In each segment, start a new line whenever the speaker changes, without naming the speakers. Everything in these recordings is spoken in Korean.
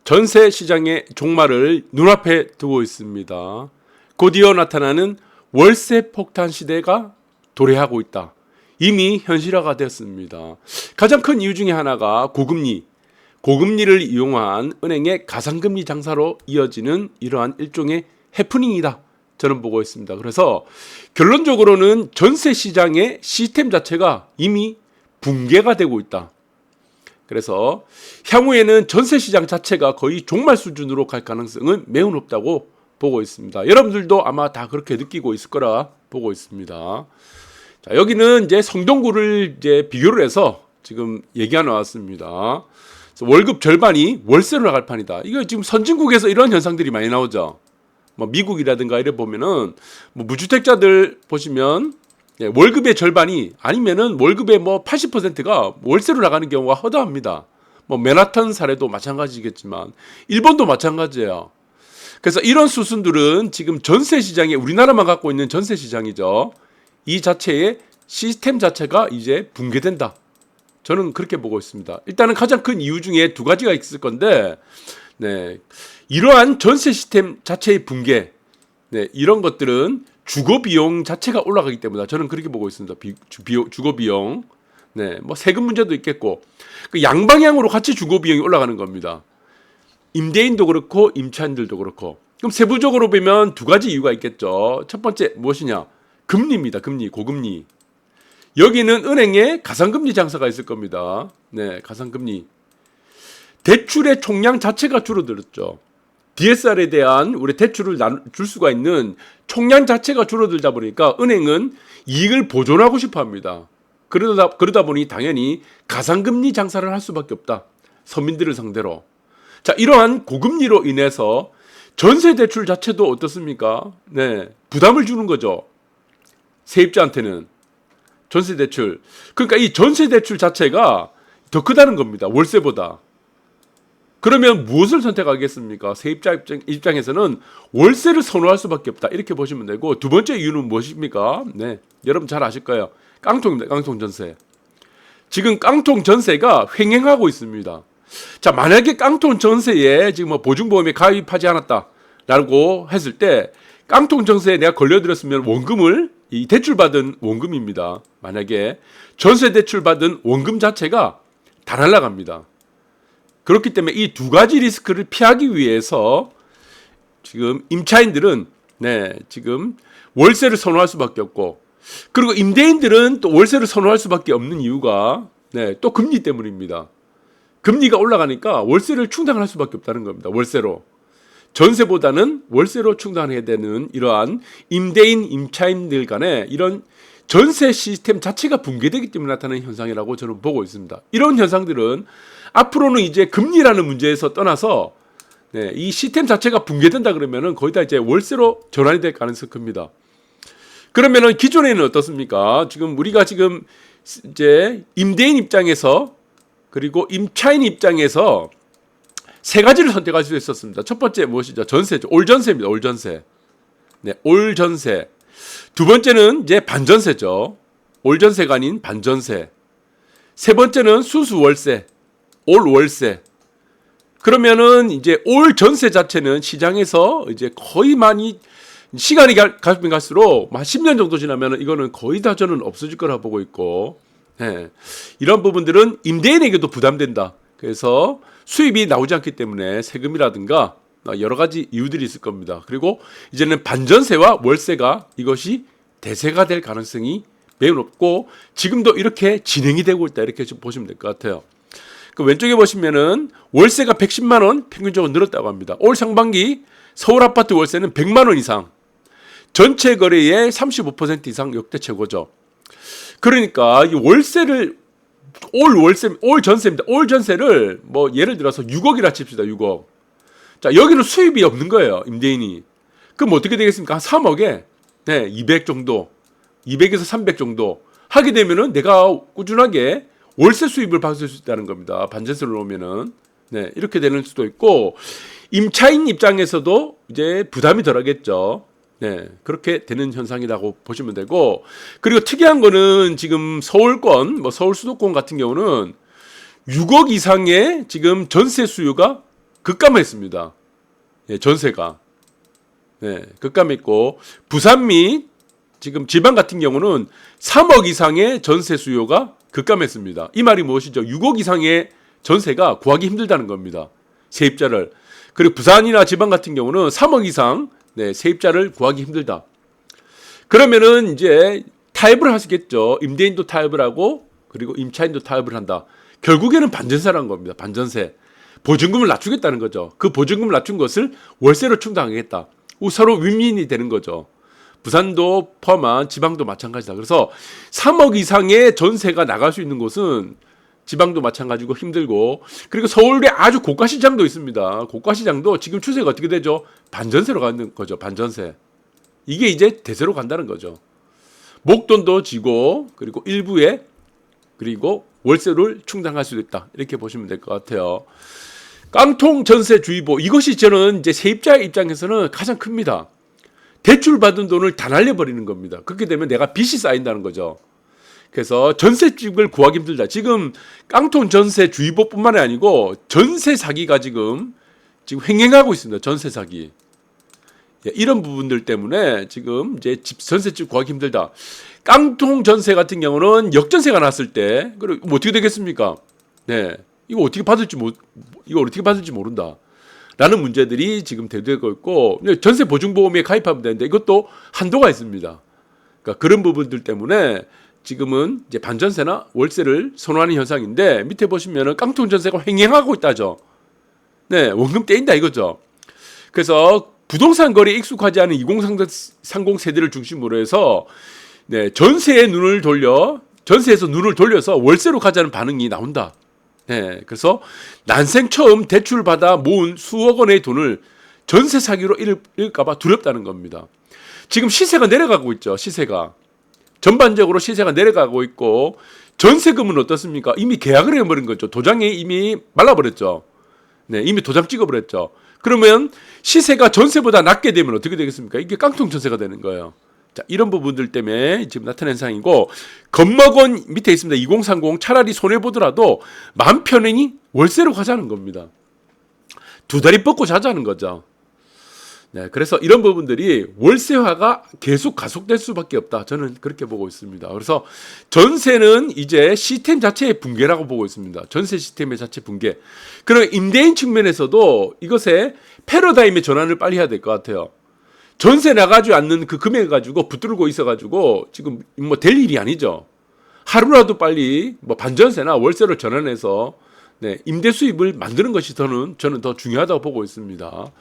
전세 시장의 종말을 눈앞에 두고 있습니다. 곧이어 나타나는 월세 폭탄 시대가 도래하고 있다. 이미 현실화가 되었습니다. 가장 큰 이유 중에 하나가 고금리를 이용한 은행의 가상금리 장사로 이어지는 이러한 일종의 해프닝이다. 저는 보고 있습니다. 그래서 결론적으로는 전세 시장의 시스템 자체가 이미 붕괴가 되고 있다. 그래서 향후에는 전세 시장 자체가 거의 종말 수준으로 갈 가능성은 매우 높다고 보고 있습니다. 여러분들도 아마 다 그렇게 느끼고 있을 거라 보고 있습니다. 자, 여기는 이제 성동구를 이제 비교를 해서 지금 얘기가 나왔습니다. 월급 절반이 월세로 나갈 판이다. 이거 지금 선진국에서 이런 현상들이 많이 나오죠. 뭐 미국이라든가 이래 보면은 뭐 무주택자들 보시면 월급의 절반이 아니면은 월급의 뭐 80%가 월세로 나가는 경우가 허다합니다. 뭐 맨하탄 사례도 마찬가지겠지만 일본도 마찬가지예요. 그래서 이런 수순들은 지금 전세 시장에 우리나라만 갖고 있는 전세 시장이죠. 이 자체의 시스템 자체가 이제 붕괴된다. 저는 그렇게 보고 있습니다. 일단은 가장 큰 이유 중에 두 가지가 있을 건데, 이러한 전세 시스템 자체의 붕괴, 이런 것들은 주거 비용 자체가 올라가기 때문에 저는 그렇게 보고 있습니다. 주거 비용, 뭐 세금 문제도 있겠고, 그 양방향으로 같이 주거 비용이 올라가는 겁니다. 임대인도 그렇고 임차인들도 그렇고. 그럼 세부적으로 보면 두 가지 이유가 있겠죠. 첫 번째 무엇이냐? 금리입니다. 고금리. 여기는 은행에 가상금리 장사가 있을 겁니다. 가상금리. 대출의 총량 자체가 줄어들었죠. DSR에 대한 우리 대출을 줄 수가 있는 총량 자체가 줄어들다 보니까 은행은 이익을 보존하고 싶어 합니다. 그러다 보니 당연히 가상금리 장사를 할 수밖에 없다. 서민들을 상대로. 자, 이러한 고금리로 인해서 전세 대출 자체도 어떻습니까? 부담을 주는 거죠. 세입자한테는. 전세 대출. 그러니까 이 전세 대출 자체가 더 크다는 겁니다. 월세보다. 그러면 무엇을 선택하겠습니까? 세입자 입장에서는 월세를 선호할 수밖에 없다. 이렇게 보시면 되고, 두 번째 이유는 무엇입니까? 여러분 잘 아실 거예요. 깡통입니다. 깡통 전세. 지금 깡통 전세가 횡행하고 있습니다. 자, 만약에 깡통 전세에 지금 뭐 보증보험에 가입하지 않았다라고 했을 때 깡통 전세에 내가 걸려들었으면 원금을 이 대출받은 원금입니다. 만약에 전세 대출받은 원금 자체가 다 날아갑니다. 그렇기 때문에 이 두 가지 리스크를 피하기 위해서 지금 임차인들은 지금 월세를 선호할 수밖에 없고, 그리고 임대인들은 또 월세를 선호할 수밖에 없는 이유가 또 금리 때문입니다. 금리가 올라가니까 월세를 충당할 수밖에 없다는 겁니다. 월세로. 전세보다는 월세로 충당해야 되는 이러한 임대인, 임차인들 간의 이런 전세 시스템 자체가 붕괴되기 때문에 나타나는 현상이라고 저는 보고 있습니다. 이런 현상들은 앞으로는 이제 금리라는 문제에서 떠나서 이 시스템 자체가 붕괴된다 그러면은 거의 다 이제 월세로 전환이 될 가능성이 큽니다. 그러면은 기존에는 어떻습니까? 지금 우리가 지금 이제 임대인 입장에서 그리고 임차인 입장에서 세 가지를 선택할 수 있었습니다. 첫 번째 무엇이죠? 전세죠. 올전세입니다. 올전세. 올전세. 두 번째는 이제 반전세죠. 올전세가 아닌 반전세. 세 번째는 수수월세. 올월세. 그러면은 이제 올전세 자체는 시장에서 이제 거의 많이 시간이 가면 갈수록 한 10년 정도 지나면은 이거는 거의 다 저는 없어질 거라 보고 있고, 이런 부분들은 임대인에게도 부담된다. 그래서 수입이 나오지 않기 때문에 세금이라든가 여러 가지 이유들이 있을 겁니다. 그리고 이제는 반전세와 월세가 이것이 대세가 될 가능성이 매우 높고, 지금도 이렇게 진행이 되고 있다. 이렇게 좀 보시면 될 것 같아요. 그 왼쪽에 보시면은 월세가 110만 원 평균적으로 늘었다고 합니다. 올 상반기 서울 아파트 월세는 100만 원 이상, 전체 거래의 35% 이상 역대 최고죠. 그러니까 이 월세를 올 전세입니다. 올 전세를 뭐 예를 들어서 6억이라 칩시다. 6억. 자, 여기는 수입이 없는 거예요. 임대인이. 그럼 어떻게 되겠습니까? 한 3억에 200 정도, 200에서 300 정도 하게 되면은 내가 꾸준하게 월세 수입을 받을 수 있다는 겁니다. 반전세를 놓으면은. 이렇게 되는 수도 있고, 임차인 입장에서도 이제 부담이 덜하겠죠. 그렇게 되는 현상이라고 보시면 되고, 그리고 특이한 거는 지금 서울권, 뭐 서울 수도권 같은 경우는 6억 이상의 지금 전세 수요가 급감했습니다. 예, 전세가. 네, 급감했고 부산 및 지금 지방 같은 경우는 3억 이상의 전세 수요가 급감했습니다. 이 말이 무엇이죠? 6억 이상의 전세가 구하기 힘들다는 겁니다. 세입자를. 그리고 부산이나 지방 같은 경우는 3억 이상 네, 세입자를 구하기 힘들다. 그러면은 이제 타협을 하시겠죠. 임대인도 타협을 하고 그리고 임차인도 타협을 한다. 결국에는 반전세라는 겁니다. 반전세. 보증금을 낮추겠다는 거죠. 그 보증금을 낮춘 것을 월세로 충당하겠다. 서로 윈윈이 되는 거죠. 부산도 포함한 지방도 마찬가지다. 그래서 3억 이상의 전세가 나갈 수 있는 곳은 지방도 마찬가지고 힘들고, 그리고 서울에 아주 고가 시장도 있습니다. 고가 시장도 지금 추세가 어떻게 되죠? 반전세로 가는 거죠. 반전세. 이게 이제 대세로 간다는 거죠. 목돈도 지고 그리고 일부에 그리고 월세를 충당할 수도 있다. 이렇게 보시면 될 것 같아요. 깡통 전세 주의보, 이것이 저는 이제 세입자의 입장에서는 가장 큽니다. 대출 받은 돈을 다 날려버리는 겁니다. 그렇게 되면 내가 빚이 쌓인다는 거죠. 그래서 전세집을 구하기 힘들다. 지금 깡통 전세 주의보뿐만 아니고 전세 사기가 지금 횡행하고 있습니다. 전세 사기. 이런 부분들 때문에 지금 이제 전세집 구하기 힘들다. 깡통 전세 같은 경우는 역전세가 났을 때, 그리고 뭐 어떻게 되겠습니까? 네, 이거 어떻게 받을지 모른다. 라는 문제들이 지금 대두되고 있고, 전세 보증보험에 가입하면 되는데 이것도 한도가 있습니다. 그러니까 그런 부분들 때문에 지금은 이제 반전세나 월세를 선호하는 현상인데, 밑에 보시면은 깡통 전세가 횡행하고 있다죠. 네, 원금 떼인다 이거죠. 그래서 부동산 거래에 익숙하지 않은 2030 세대를 중심으로 해서 네, 전세에서 눈을 돌려서 월세로 가자는 반응이 나온다. 네, 그래서 난생 처음 대출 받아 모은 수억 원의 돈을 전세 사기로 잃을까봐 두렵다는 겁니다. 지금 시세가 내려가고 있죠. 전반적으로 시세가 내려가고 있고, 전세금은 어떻습니까? 이미 계약을 해버린 거죠. 도장에 이미 말라버렸죠. 네, 이미 도장 찍어버렸죠. 그러면 시세가 전세보다 낮게 되면 어떻게 되겠습니까? 이게 깡통 전세가 되는 거예요. 자, 이런 부분들 때문에 지금 나타낸 상황이고, 겁먹은 밑에 있습니다. 2030 차라리 손해보더라도 마음 편히 월세로 가자는 겁니다. 두 다리 뻗고 자자는 거죠. 네, 그래서 이런 부분들이 월세화가 계속 가속될 수밖에 없다. 저는 그렇게 보고 있습니다. 그래서 전세는 이제 시스템 자체의 붕괴라고 보고 있습니다. 전세 시스템의 자체 붕괴. 그럼 임대인 측면에서도 이것에 패러다임의 전환을 빨리 해야 될 것 같아요. 전세 나가지 않는 그 금액 가지고 붙들고 있어가지고 지금 뭐 될 일이 아니죠. 하루라도 빨리 뭐 반전세나 월세로 전환해서 네, 임대 수입을 만드는 것이 저는 더 중요하다고 보고 있습니다.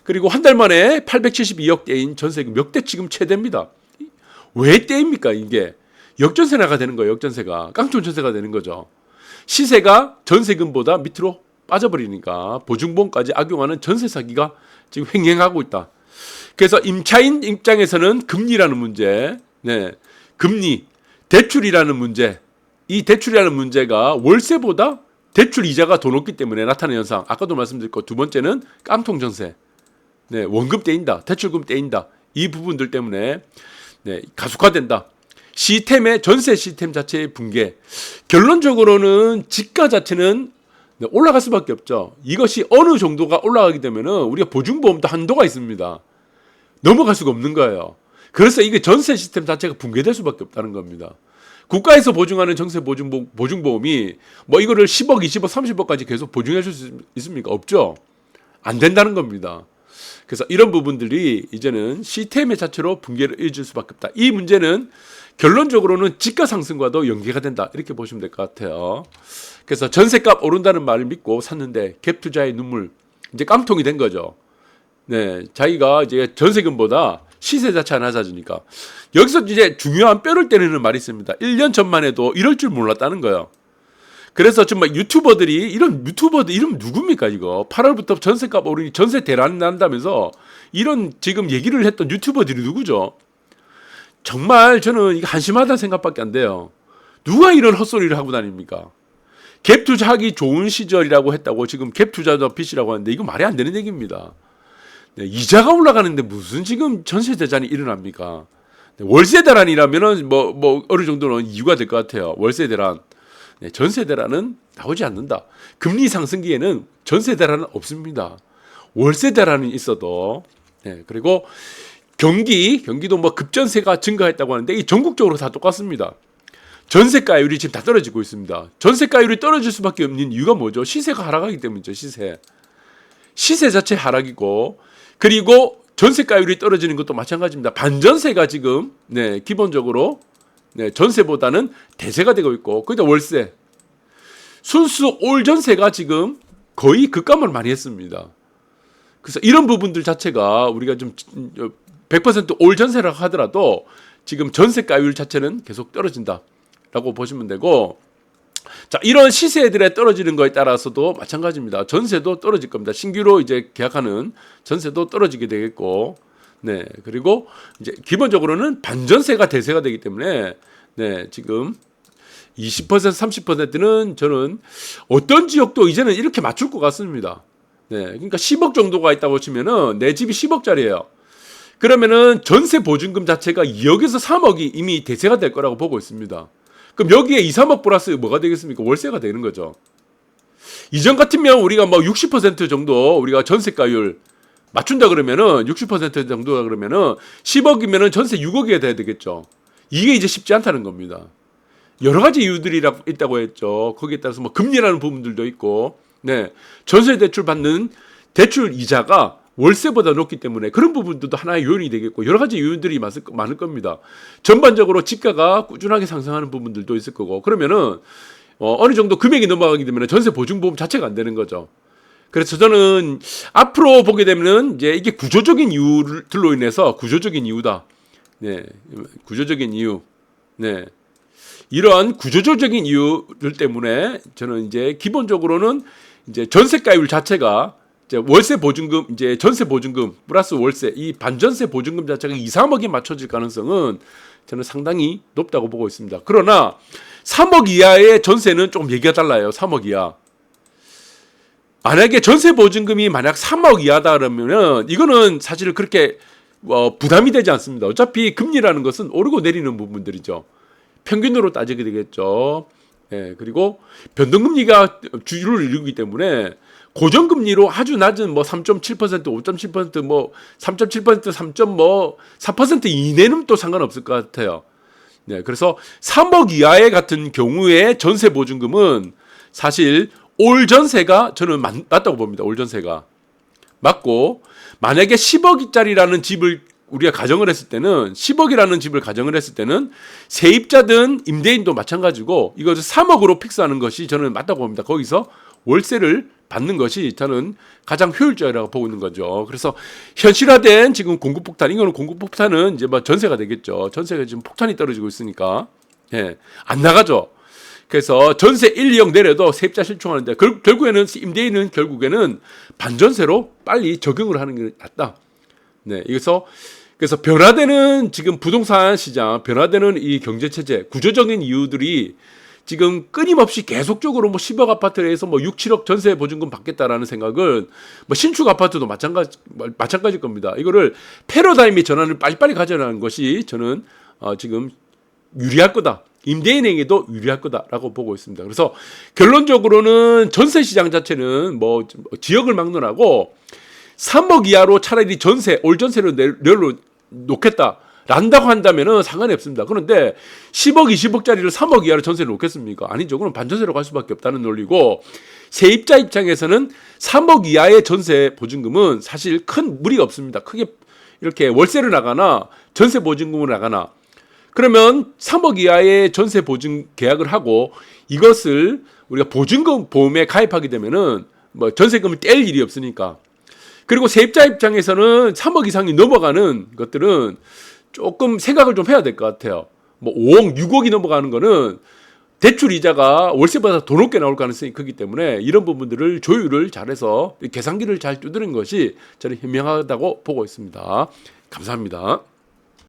그리고 한 달 만에 872억 떼인 전세금 역대 지금 최대입니다. 왜 떼입니까? 이게 역전세가 되는 거예요. 역전세가 깡통 전세가 되는 거죠. 시세가 전세금보다 밑으로 빠져버리니까 보증보험까지 악용하는 전세 사기가 지금 횡행하고 있다. 그래서 임차인 입장에서는 금리라는 문제, 네, 금리, 대출이라는 문제, 이 대출이라는 문제가 월세보다 대출 이자가 더 높기 때문에 나타나는 현상. 아까도 말씀드렸고, 두 번째는 깡통 전세, 네, 원금 떼인다, 대출금 떼인다. 이 부분들 때문에 네, 가속화된다. 전세 시스템 자체의 붕괴. 결론적으로는 지가 자체는 네, 올라갈 수밖에 없죠. 이것이 어느 정도가 올라가게 되면은 우리가 보증보험도 한도가 있습니다. 넘어갈 수가 없는 거예요. 그래서 이게 전세 시스템 자체가 붕괴될 수밖에 없다는 겁니다. 국가에서 보증하는 전세 보증보험이 뭐 이거를 10억, 20억, 30억까지 계속 보증해 줄 수 있습니까? 없죠. 안 된다는 겁니다. 그래서 이런 부분들이 이제는 시스템의 자체로 붕괴를 일으킬 수밖에 없다. 이 문제는 결론적으로는 지가 상승과도 연계가 된다. 이렇게 보시면 될 것 같아요. 그래서 전세값 오른다는 말을 믿고 샀는데 갭 투자의 눈물, 이제 깡통이 된 거죠. 네, 자기가 이제 전세금보다 시세 자체가 낮아지니까. 여기서 이제 중요한 뼈를 때리는 말이 있습니다. 1년 전만 해도 이럴 줄 몰랐다는 거예요. 그래서 정말 이런 누굽니까 이거? 8월부터 전세값 오르니 전세 대란이 난다면서 이런 지금 얘기를 했던 유튜버들이 누구죠? 정말 저는 이거 한심하다는 생각밖에 안 돼요. 누가 이런 헛소리를 하고 다닙니까? 갭 투자하기 좋은 시절이라고 했다고 지금 갭 투자도 빚이라고 하는데 이거 말이 안 되는 얘기입니다. 네, 이자가 올라가는데 무슨 지금 전세 대란이 일어납니까? 네, 월세 대란이라면은 뭐 어느 정도는 이유가 될 것 같아요. 월세 대란. 네, 전세대란은 나오지 않는다. 금리 상승기에는 전세대란은 없습니다. 월세대란은 있어도. 네, 그리고 경기도 뭐 급전세가 증가했다고 하는데 이 전국적으로 다 똑같습니다. 전세가율이 지금 다 떨어지고 있습니다. 전세가율이 떨어질 수밖에 없는 이유가 뭐죠? 시세가 하락하기 때문이죠. 시세 자체 하락이고, 그리고 전세가율이 떨어지는 것도 마찬가지입니다. 반전세가 지금 기본적으로 전세보다는 대세가 되고 있고, 그러니까 월세 순수 올 전세가 지금 거의 급감을 많이 했습니다. 그래서 이런 부분들 자체가 우리가 좀 100%올 전세라고 하더라도 지금 전세가율 자체는 계속 떨어진다라고 보시면 되고, 자, 이런 시세들에 떨어지는 거에 따라서도 마찬가지입니다. 전세도 떨어질 겁니다. 신규로 이제 계약하는 전세도 떨어지게 되겠고, 네, 그리고 이제 기본적으로는 반전세가 대세가 되기 때문에, 네, 지금 20% 30%는 저는 어떤 지역도 이제는 이렇게 맞출 것 같습니다. 네, 그러니까 10억 정도가 있다고 치면은 내 집이 10억짜리예요. 그러면은 전세 보증금 자체가 2억에서 3억이 이미 대세가 될 거라고 보고 있습니다. 그럼 여기에 2, 3억 플러스 뭐가 되겠습니까? 월세가 되는 거죠. 이전 같으면 우리가 뭐 60% 정도 우리가 전세가율 맞춘다 그러면은 60% 정도다 그러면은 10억이면은 전세 6억이 돼야 되겠죠. 이게 이제 쉽지 않다는 겁니다. 여러 가지 이유들이 있다고 했죠. 거기에 따라서 뭐 금리라는 부분들도 있고, 네, 전세 대출 받는 대출 이자가 월세보다 높기 때문에 그런 부분들도 하나의 요인이 되겠고, 여러 가지 요인들이 많을 겁니다. 전반적으로 집가가 꾸준하게 상승하는 부분들도 있을 거고, 그러면은 어느 정도 금액이 넘어가게 되면 전세 보증보험 자체가 안 되는 거죠. 그래서 저는 앞으로 보게 되면은 이제 이게 구조적인 이유들로 인해서 구조적인 이유다. 네, 구조적인 이유. 네. 이러한 구조적인 이유들 때문에 저는 이제 기본적으로는 이제 전세가율 자체가 이제 월세 보증금, 이제 전세 보증금 플러스 월세, 이 반전세 보증금 자체가 2, 3억이 맞춰질 가능성은 저는 상당히 높다고 보고 있습니다. 그러나 3억 이하의 전세는 좀 얘기가 달라요. 3억 이하. 만약에 전세 보증금이 만약 3억 이하다 그러면은 이거는 사실 그렇게 부담이 되지 않습니다. 어차피 금리라는 것은 오르고 내리는 부분들이죠. 평균으로 따지게 되겠죠. 예, 그리고 변동금리가 주를 이루기 때문에 고정금리로 아주 낮은 뭐 3.7%, 5.7%, 뭐 3.7%, 3.4% 이내는 또 상관없을 것 같아요. 네, 그래서 3억 이하의 같은 경우에 전세 보증금은 사실 올 전세가 저는 맞다고 봅니다. 올 전세가 맞고, 만약에 10억짜리라는 집을 우리가 가정을 했을 때는 10억이라는 집을 가정을 했을 때는 세입자든 임대인도 마찬가지고 이것을 3억으로 픽스하는 것이 저는 맞다고 봅니다. 거기서 월세를 받는 것이 저는 가장 효율적이라고 보고 있는 거죠. 그래서 현실화된 지금 공급 폭탄, 이거는 공급 폭탄은 이제 뭐 전세가 되겠죠. 전세가 지금 폭탄이 떨어지고 있으니까, 예, 안 나가죠. 그래서 전세 1, 2억 내려도 세입자 실종하는데 결국에는 임대인은 결국에는 반전세로 빨리 적용을 하는 게 낫다. 네, 그래서 변화되는 지금 부동산 시장, 변화되는 이 경제 체제, 구조적인 이유들이 지금 끊임없이 계속적으로 뭐 10억 아파트에서 뭐 6, 7억 전세 보증금 받겠다라는 생각은 뭐 신축 아파트도 마찬가지일 겁니다. 이거를 패러다임의 전환을 빨리빨리 가져가는 것이 저는 지금 유리할 거다. 임대인에게도 유리할 거다라고 보고 있습니다. 그래서 결론적으로는 전세 시장 자체는 뭐 지역을 막론하고 3억 이하로 차라리 전세, 올 전세를 내려놓겠다. 란다고 한다면은 상관이 없습니다. 그런데 10억, 20억짜리를 3억 이하로 전세를 놓겠습니까? 아니죠. 그럼 반전세로 갈 수밖에 없다는 논리고, 세입자 입장에서는 3억 이하의 전세 보증금은 사실 큰 무리가 없습니다. 크게 이렇게 월세를 나가나 전세 보증금을 나가나, 그러면 3억 이하의 전세 보증 계약을 하고 이것을 우리가 보증금 보험에 가입하게 되면은 뭐 전세금을 뗄 일이 없으니까. 그리고 세입자 입장에서는 3억 이상이 넘어가는 것들은 조금 생각을 좀 해야 될 것 같아요. 뭐 5억, 6억이 넘어가는 거는 대출 이자가 월세보다 더 높게 나올 가능성이 크기 때문에 이런 부분들을 조율을 잘해서 계산기를 잘 두드리는 것이 저는 현명하다고 보고 있습니다. 감사합니다.